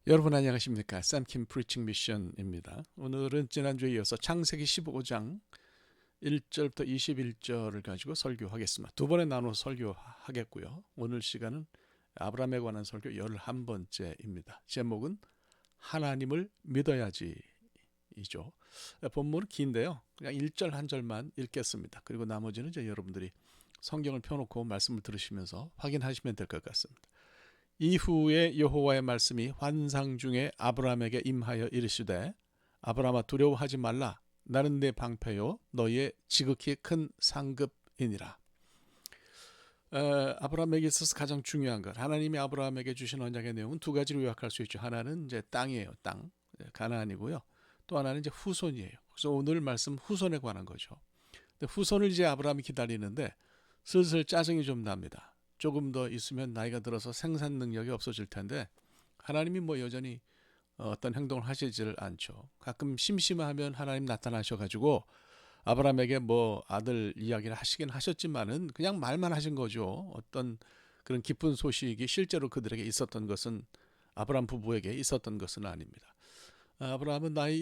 여러분 안녕하십니까? 샘킴 프리칭 미션입니다. 오늘은 지난주에 이어서 창세기 15장 1절부터 21절을 가지고 설교하겠습니다. 두 번에 나눠 설교하겠고요. 오늘 시간은 아브라함에 관한 설교 11번째입니다. 제목은 하나님을 믿어야지이죠. 본문은 긴데요. 그냥 1절 한 절만 읽겠습니다. 그리고 나머지는 이제 여러분들이 성경을 펴놓고 말씀을 들으시면서 확인하시면 될 것 같습니다. 이후에 여호와의 말씀이 환상 중에 아브라함에게 임하여 이르시되 아브라함아 두려워하지 말라. 나는 내 방패요 너희의 지극히 큰 상급이니라. 아브라함에게 있어서 가장 중요한 것, 하나님이 아브라함에게 주신 언약의 내용은 두 가지로 요약할 수 있죠. 하나는 이제 땅이에요. 땅, 가나안이고요. 또 하나는 이제 후손이에요. 그래서 오늘 말씀 후손에 관한 거죠. 근데 후손을 이제 아브라함이 기다리는데 슬슬 짜증이 좀 납니다. 조금 더 있으면 나이가 들어서 생산 능력이 없어질 텐데 하나님이 뭐 여전히 어떤 행동을 하시지를 않죠. 가끔 심심하면 하나님 나타나셔가지고 아브라함에게 뭐 아들 이야기를 하시긴 하셨지만은 그냥 말만 하신 거죠. 어떤 그런 기쁜 소식이 실제로 그들에게 있었던 것은, 아브라함 부부에게 있었던 것은 아닙니다. 아브라함은 나이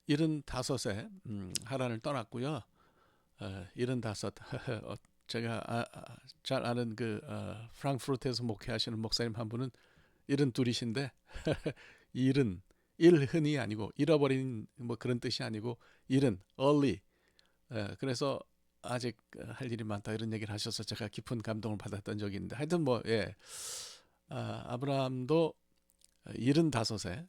75세 하란을 떠났고요. 75 제가 잘 아는 프랑크푸르트에서 목회하시는 목사님 한 분은 72이신데 일은 일흔이 아니고 잃어버린 뭐 그런 뜻이 아니고 일은 early. 그래서 아직 할 일이 많다 이런 얘기를 하셔서 제가 깊은 감동을 받았던 적이 있는데, 하여튼 뭐 아브라함도 75세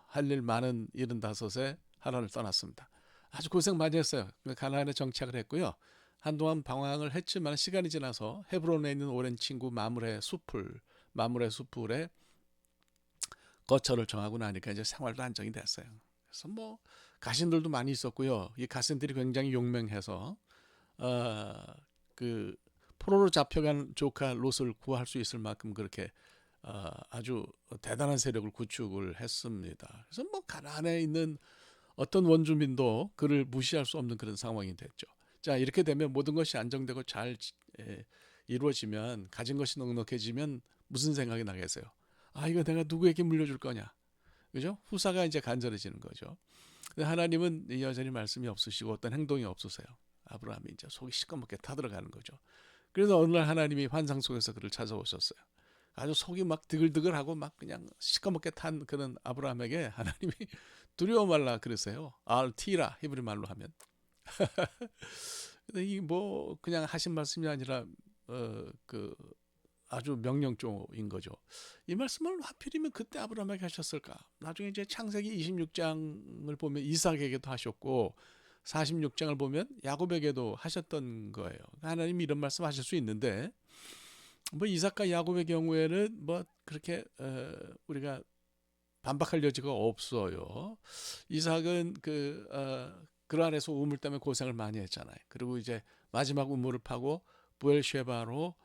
할 일 많은 75세 하란을 떠났습니다. 아주 고생 많이 했어요. 가나안에 정착을 했고요. 한동안 방황을 했지만 시간이 지나서 헤브론에 있는 오랜 친구 마므레 숲풀에 거처를 정하고 나니까 이제 생활도 안정이 됐어요. 그래서 뭐 가신들도 많이 있었고요. 이 가신들이 굉장히 용맹해서 그 포로로 잡혀간 조카 롯을 구할 수 있을 만큼 그렇게 아주 대단한 세력을 구축을 했습니다. 그래서 뭐 가나안에 있는 어떤 원주민도 그를 무시할 수 없는 그런 상황이 됐죠. 자, 이렇게 되면 모든 것이 안정되고 잘 이루어지면, 가진 것이 넉넉해지면 무슨 생각이 나겠어요? 아, 이거 내가 누구에게 물려줄 거냐? 그죠? 후사가 이제 간절해지는 거죠. 근데 하나님은 여전히 말씀이 없으시고 어떤 행동이 없으세요. 아브라함이 이제 속이 시커멓게 타들어가는 거죠. 그래서 어느 날 하나님이 환상 속에서 그를 찾아오셨어요. 아주 속이 막 드글드글하고 막 그냥 시커멓게 탄 그런 아브라함에게 하나님이 두려워 말라 그러세요. 알티라, 히브리 말로 하면. 근데 이 뭐 그냥 하신 말씀이 아니라 그 아주 명령조인 거죠. 이 말씀을 하필이면 그때 아브라함에게 하셨을까? 나중에 이제 창세기 26장을 보면 이삭에게도 하셨고 46장을 보면 야곱에게도 하셨던 거예요. 하나님이 이런 말씀하실 수 있는데 뭐 이삭과 야곱의 경우에는 뭐 그렇게 우리가 반박할 여지가 없어요. 이삭은 그 안에서 우물 때문에 고생을 많이 했잖아요. 그리고 이제 마지막 우물을 파고 부엘쉐바로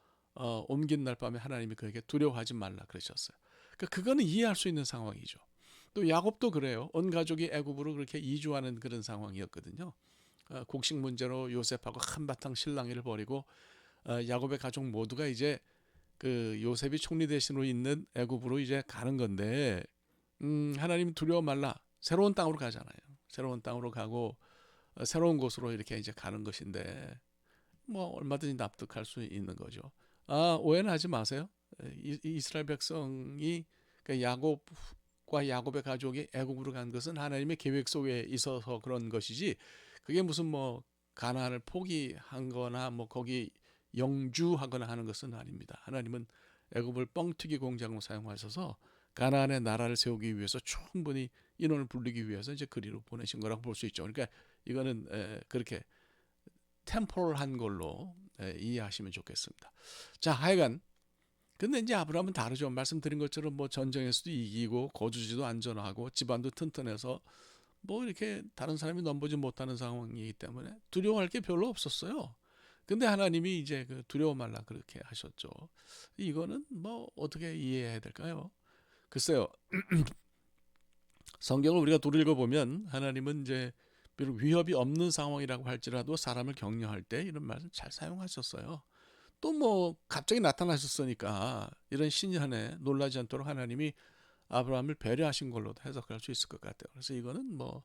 옮긴 날 밤에 하나님이 그에게 두려워하지 말라 그러셨어요. 그러니까 그거는 이해할 수 있는 상황이죠. 또 야곱도 그래요. 온 가족이 애굽으로 그렇게 이주하는 그런 상황이었거든요. 곡식 문제로 요셉하고 한바탕 실랑이를 벌이고 야곱의 가족 모두가 이제 그 요셉이 총리 대신으로 있는 애굽으로 이제 가는 건데 하나님 두려워 말라. 새로운 땅으로 가잖아요. 새로운 땅으로 가고 새로운 곳으로 이렇게 이제 가는 것인데 뭐 얼마든지 납득할 수 있는 거죠. 오해는 하지 마세요. 이스라엘 백성이 야곱과 야곱의 가족이 애굽으로 간 것은 하나님의 계획 속에 있어서 그런 것이지, 그게 무슨 뭐 가나안을 포기한 거나 뭐 거기 영주하거나 하는 것은 아닙니다. 하나님은 애굽을 뻥튀기 공장으로 사용하셔서 가나안의 나라를 세우기 위해서 충분히 인원을 불리기 위해서 이제 그리로 보내신 거라고 볼 수 있죠. 그러니까 이거는 그렇게 템포럴한 걸로 이해하시면 좋겠습니다. 자, 하여간 근데 이제 아브라함은 다르죠. 말씀드린 것처럼 뭐 전쟁에서도 이기고 거주지도 안전하고 집안도 튼튼해서 뭐 이렇게 다른 사람이 넘보지 못하는 상황이기 때문에 두려워할 게 별로 없었어요. 근데 하나님이 이제 그 두려워 말라 그렇게 하셨죠. 이거는 뭐 어떻게 이해해야 될까요? 글쎄요. 성경을 우리가 도를 읽어보면 하나님은 이제 비록 위협이 없는 상황이라고 할지라도 사람을 격려할 때 이런 말을 잘 사용하셨어요. 또 뭐 갑자기 나타나셨으니까 이런 신년에 놀라지 않도록 하나님이 아브라함을 배려하신 걸로도 해석할 수 있을 것 같아요. 그래서 이거는 뭐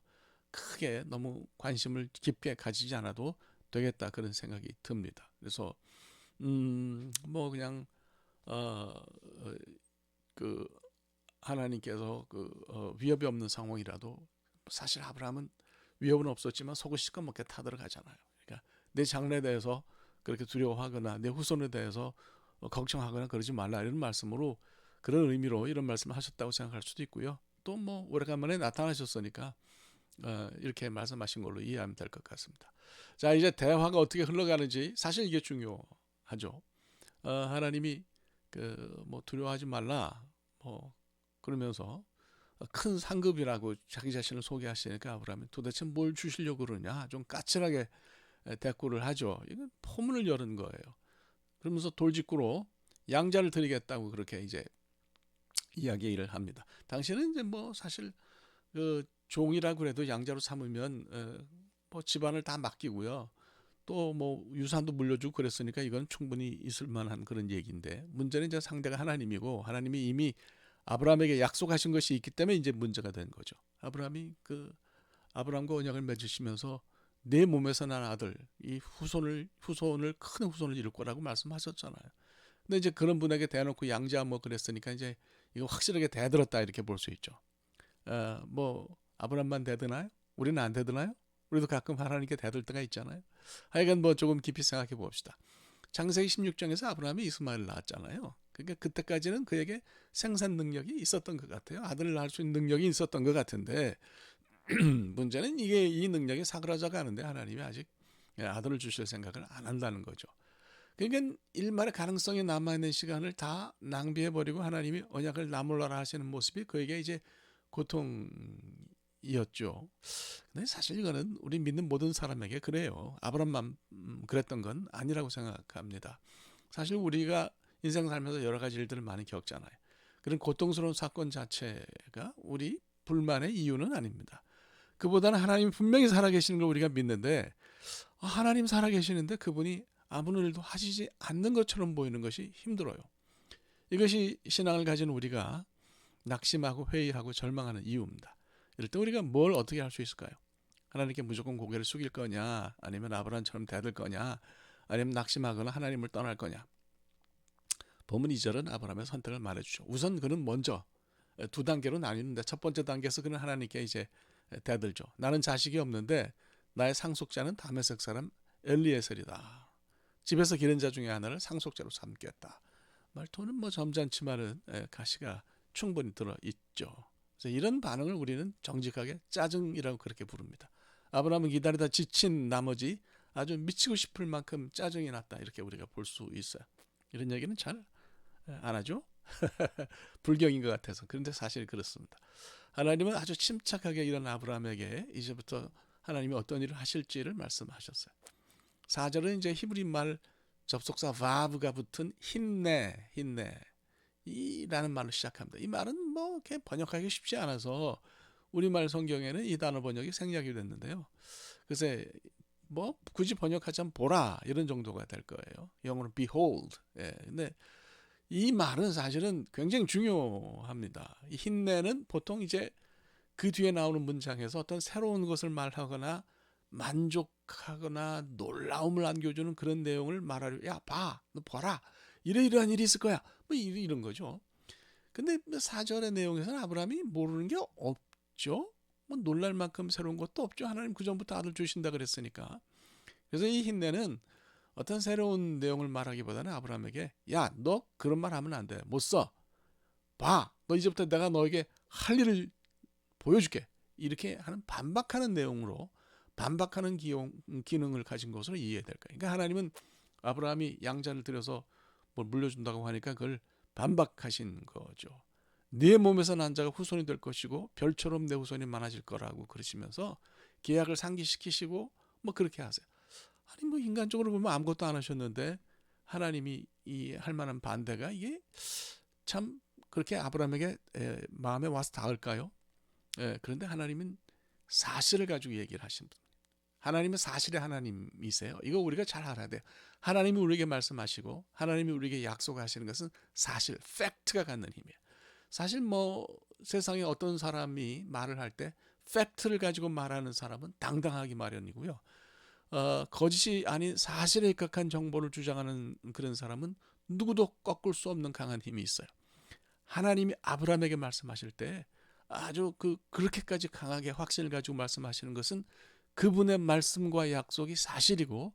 크게 너무 관심을 깊게 가지지 않아도 되겠다 그런 생각이 듭니다. 그래서 뭐 그냥 그 하나님께서 위협이 없는 상황이라도 사실 아브라함은 위협은 없었지만 속을 시커멓게 타들어가잖아요. 그러니까 내 장래에 대해서 그렇게 두려워하거나 내 후손에 대해서 걱정하거나 그러지 말라 이런 말씀으로 그런 의미로 이런 말씀을 하셨다고 생각할 수도 있고요. 또 뭐 오래간만에 나타나셨으니까 이렇게 말씀하신 걸로 이해하면 될 것 같습니다. 자, 이제 대화가 어떻게 흘러가는지 사실 이게 중요하죠. 하나님이 뭐 두려워하지 말라 뭐 그러면서 큰 상급이라고 자기 자신을 소개하시니까 아브라함이 도대체 뭘 주시려고 그러냐 좀 까칠하게 대꾸를 하죠. 이건 포문을 여는 거예요. 그러면서 돌직구로 양자를 드리겠다고 그렇게 이제 이야기를 합니다. 당시에는 이제 뭐 사실 그 종이라고 그래도 양자로 삼으면 뭐 집안을 다 맡기고요. 또 뭐 유산도 물려주고 그랬으니까 이건 충분히 있을 만한 그런 얘기인데 문제는 이제 상대가 하나님이고 하나님이 이미 아브라함에게 약속하신 것이 있기 때문에 이제 문제가 된 거죠. 아브라함이 아브라함과 언약을 맺으시면서 내 몸에서 난 아들 이 후손을 큰 후손을 이룰 거라고 말씀하셨잖아요. 근데 이제 그런 분에게 대놓고 양자 뭐 그랬으니까 이제 이거 확실하게 대들었다 이렇게 볼 수 있죠. 뭐 아브라함만 대드나요? 우리는 안 대드나요? 우리도 가끔 하나님께 대들 때가 있잖아요. 하여간 뭐 조금 깊이 생각해 봅시다. 창세기 16장에서 아브라함이 이스마엘을 낳았잖아요. 그러니까 그때까지는 그에게 생산 능력이 있었던 것 같아요. 아들을 낳을 수 있는 능력이 있었던 것 같은데 문제는 이 능력이 사그라져 가는데 하나님이 아직 아들을 주실 생각을 안 한다는 거죠. 그러니까 일말의 가능성이 남아있는 시간을 다 낭비해버리고 하나님이 언약을 나몰라라 하시는 모습이 그에게 이제 고통이었죠. 근데 사실 이거는 우리 믿는 모든 사람에게 그래요. 아브라함만 그랬던 건 아니라고 생각합니다. 사실 우리가 인생 살면서 여러 가지 일들을 많이 겪잖아요. 그런 고통스러운 사건 자체가 우리 불만의 이유는 아닙니다. 그보다는 하나님이 분명히 살아계시는 걸 우리가 믿는데 하나님 살아계시는데 그분이 아무런 일도 하시지 않는 것처럼 보이는 것이 힘들어요. 이것이 신앙을 가진 우리가 낙심하고 회의하고 절망하는 이유입니다. 이럴 때 우리가 뭘 어떻게 할 수 있을까요? 하나님께 무조건 고개를 숙일 거냐, 아니면 아브라함처럼 대들 거냐, 아니면 낙심하거나 하나님을 떠날 거냐. 본문 2절은 아브라함의 선택을 말해주죠. 우선 그는 먼저 두 단계로 나뉘는데 첫 번째 단계에서 그는 하나님께 이제 대들죠. 나는 자식이 없는데 나의 상속자는 다메섹 사람 엘리에셀이다. 집에서 기른 자 중에 하나를 상속자로 삼겠다. 말투는 뭐 점잖지만은 가시가 충분히 들어있죠. 그래서 이런 반응을 우리는 정직하게 짜증이라고 그렇게 부릅니다. 아브라함은 기다리다 지친 나머지 아주 미치고 싶을 만큼 짜증이 났다 이렇게 우리가 볼 수 있어요. 이런 얘기는 잘 안 하죠. 불경인 것 같아서. 그런데 사실 그렇습니다. 하나님은 아주 침착하게 이런 아브라함에게 이제부터 하나님이 어떤 일을 하실지를 말씀하셨어요. 4절은 이제 히브리 말 접속사 바브가 붙은 힘내 이라는 말로 시작합니다. 이 말은 뭐 이렇게 번역하기 쉽지 않아서 우리말 성경에는 이 단어 번역이 생략이 됐는데요. 그래서 뭐 굳이 번역하자면 보라 이런 정도가 될 거예요. 영어로 behold. 근데 이 말은 사실은 굉장히 중요합니다. 이 힘내는 보통 이제 그 뒤에 나오는 문장에서 어떤 새로운 것을 말하거나 만족하거나 놀라움을 안겨주는 그런 내용을 말하려 야 봐, 너 봐라 이러이러한 일이 있을 거야 뭐 이런 거죠. 근데 4절의 내용에서는 아브라함이 모르는 게 없죠. 뭐 놀랄 만큼 새로운 것도 없죠. 하나님 그전부터 아들 주신다 그랬으니까. 그래서 이 힌내는 어떤 새로운 내용을 말하기보다는 아브라함에게 야 너 그런 말 하면 안 돼. 못 써. 봐. 너 이제부터 내가 너에게 할 일을 보여줄게. 이렇게 하는 반박하는 내용으로 반박하는 기능을 가진 것으로 이해될 거예요. 그러니까 하나님은 아브라함이 양자를 들여서 뭘 물려준다고 하니까 그걸 반박하신 거죠. 네 몸에서 난 자가 후손이 될 것이고 별처럼 내 후손이 많아질 거라고 그러시면서 계약을 상기시키시고 뭐 그렇게 하세요. 아니 뭐 인간적으로 보면 아무것도 안 하셨는데 하나님이 이 할 만한 반대가 이게 참 그렇게 아브라함에게 마음에 와서 닿을까요? 그런데 하나님은 사실을 가지고 얘기를 하신 분. 하나님은 사실의 하나님이세요. 이거 우리가 잘 알아야 돼요. 하나님이 우리에게 말씀하시고 하나님이 우리에게 약속하시는 것은 사실, 팩트가 갖는 힘이에요. 사실 뭐 세상에 어떤 사람이 말을 할 때 팩트를 가지고 말하는 사람은 당당하기 마련이고요. 거짓이 아닌 사실에 입각한 정보를 주장하는 그런 사람은 누구도 꺾을 수 없는 강한 힘이 있어요. 하나님이 아브라함에게 말씀하실 때 아주 그렇게까지 강하게 확신을 가지고 말씀하시는 것은 그분의 말씀과 약속이 사실이고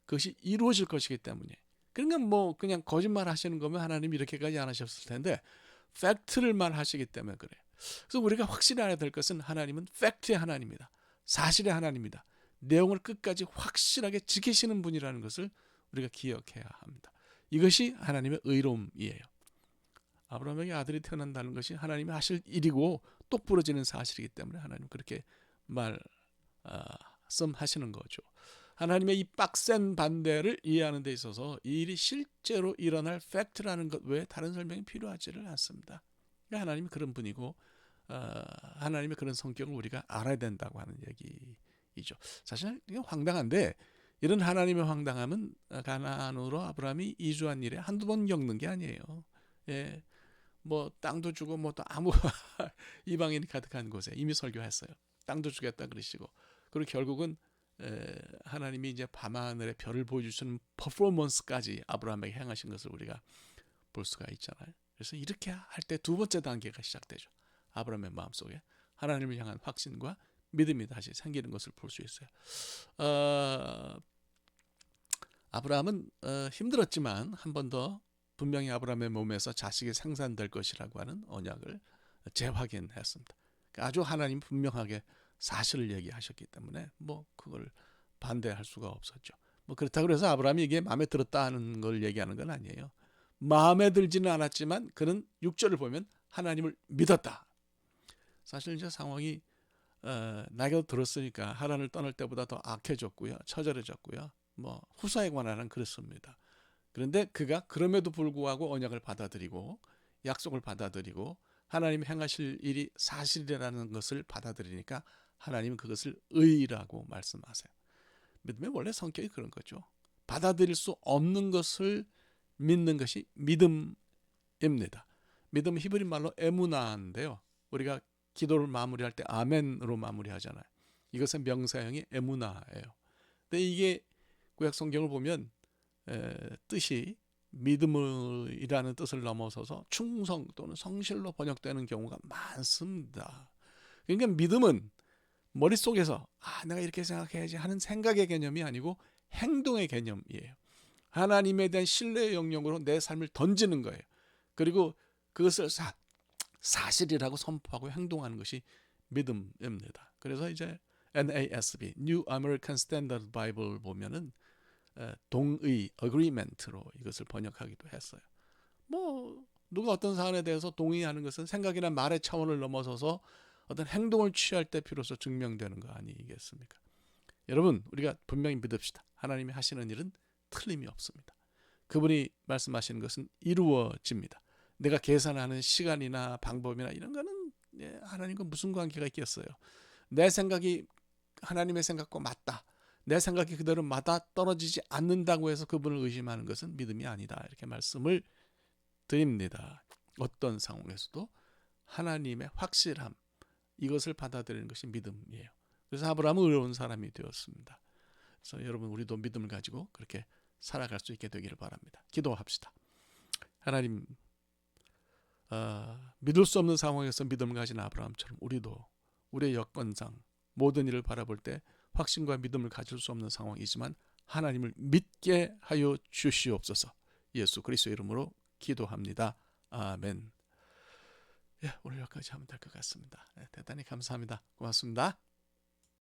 그것이 이루어질 것이기 때문에. 그러니까 뭐 그냥 거짓말 하시는 거면 하나님이 이렇게까지 안 하셨을 텐데 팩트를 말하시기 때문에 그래요. 그래서 우리가 확실히 알아야 될 것은 하나님은 팩트의 하나님이다. 사실의 하나님이다. 내용을 끝까지 확실하게 지키시는 분이라는 것을 우리가 기억해야 합니다. 이것이 하나님의 의로움이에요. 아브라함에게 아들이 태어난다는 것이 하나님이 하실 일이고 똑부러지는 사실이기 때문에 하나님 그렇게 말씀하시는 거죠. 하나님의 이 빡센 반대를 이해하는 데 있어서 이 일이 실제로 일어날 팩트라는 것 외에 다른 설명이 필요하지를 않습니다. 하나님이 그런 분이고 하나님의 그런 성격을 우리가 알아야 된다고 하는 얘기이죠. 사실 이게 황당한데 이런 하나님의 황당함은 가나안으로 아브라함이 이주한 일에 한두 번 겪는 게 아니에요. 예, 뭐 땅도 주고 뭐 또 아무 이방인이 가득한 곳에 이미 설교했어요. 땅도 주겠다 그러시고 그리고 결국은 하나님이 이제 밤하늘의 별을 보여주시는 퍼포먼스까지 아브라함에게 행하신 것을 우리가 볼 수가 있잖아요. 그래서 이렇게 할 때 두 번째 단계가 시작되죠. 아브라함의 마음속에 하나님을 향한 확신과 믿음이 다시 생기는 것을 볼 수 있어요. 아브라함은 힘들었지만 한 번 더 분명히 아브라함의 몸에서 자식이 생산될 것이라고 하는 언약을 재확인했습니다. 아주 하나님 분명하게 사실을 얘기하셨기 때문에 뭐 그걸 반대할 수가 없었죠. 뭐 그렇다고 해서 아브라함이 이게 마음에 들었다는 걸 얘기하는 건 아니에요. 마음에 들지는 않았지만 그는 6절을 보면 하나님을 믿었다. 사실 이제 상황이 나이가 들었으니까 하란을 떠날 때보다 더 악해졌고요, 처절해졌고요. 뭐 후사에 관한은 그렇습니다. 그런데 그가 그럼에도 불구하고 언약을 받아들이고 약속을 받아들이고 하나님이 행하실 일이 사실이라는 것을 받아들이니까 하나님은 그것을 의라고 말씀하세요. 믿음의 원래 성격이 그런 거죠. 받아들일 수 없는 것을 믿는 것이 믿음입니다. 믿음은 히브리 말로 에무나인데요. 우리가 기도를 마무리할 때 아멘으로 마무리하잖아요. 이것은 명사형이 에무나예요. 근데 이게 구약 성경을 보면 뜻이 믿음이라는 뜻을 넘어서서 충성 또는 성실로 번역되는 경우가 많습니다. 그러니까 믿음은 머릿속에서 내가 이렇게 생각해야지 하는 생각의 개념이 아니고 행동의 개념이에요. 하나님에 대한 신뢰의 영역으로 내 삶을 던지는 거예요. 그리고 그것을 사실이라고 선포하고 행동하는 것이 믿음입니다. 그래서 이제 NASB, New American Standard Bible 보면은 동의, agreement로 이것을 번역하기도 했어요. 뭐 누가 어떤 사안에 대해서 동의하는 것은 생각이나 말의 차원을 넘어서서 어떤 행동을 취할 때 비로소 증명되는 거 아니겠습니까? 여러분, 우리가 분명히 믿읍시다. 하나님이 하시는 일은 틀림이 없습니다. 그분이 말씀하시는 것은 이루어집니다. 내가 계산하는 시간이나 방법이나 이런 거는 하나님과 무슨 관계가 있겠어요? 내 생각이 하나님의 생각과 맞다. 내 생각이 그대로 맞아 떨어지지 않는다고 해서 그분을 의심하는 것은 믿음이 아니다. 이렇게 말씀을 드립니다. 어떤 상황에서도 하나님의 확실함, 이것을 받아들이는 것이 믿음이에요. 그래서 아브라함은 의로운 사람이 되었습니다. 그래서 여러분 우리도 믿음을 가지고 그렇게 살아갈 수 있게 되기를 바랍니다. 기도합시다. 하나님, 믿을 수 없는 상황에서 믿음을 가진 아브라함처럼 우리도 우리의 여건상 모든 일을 바라볼 때 확신과 믿음을 가질 수 없는 상황이지만 하나님을 믿게 하여 주시옵소서. 예수 그리스도의 이름으로 기도합니다. 아멘. 오늘 여기까지 하면 될 것 같습니다. 대단히 감사합니다. 고맙습니다.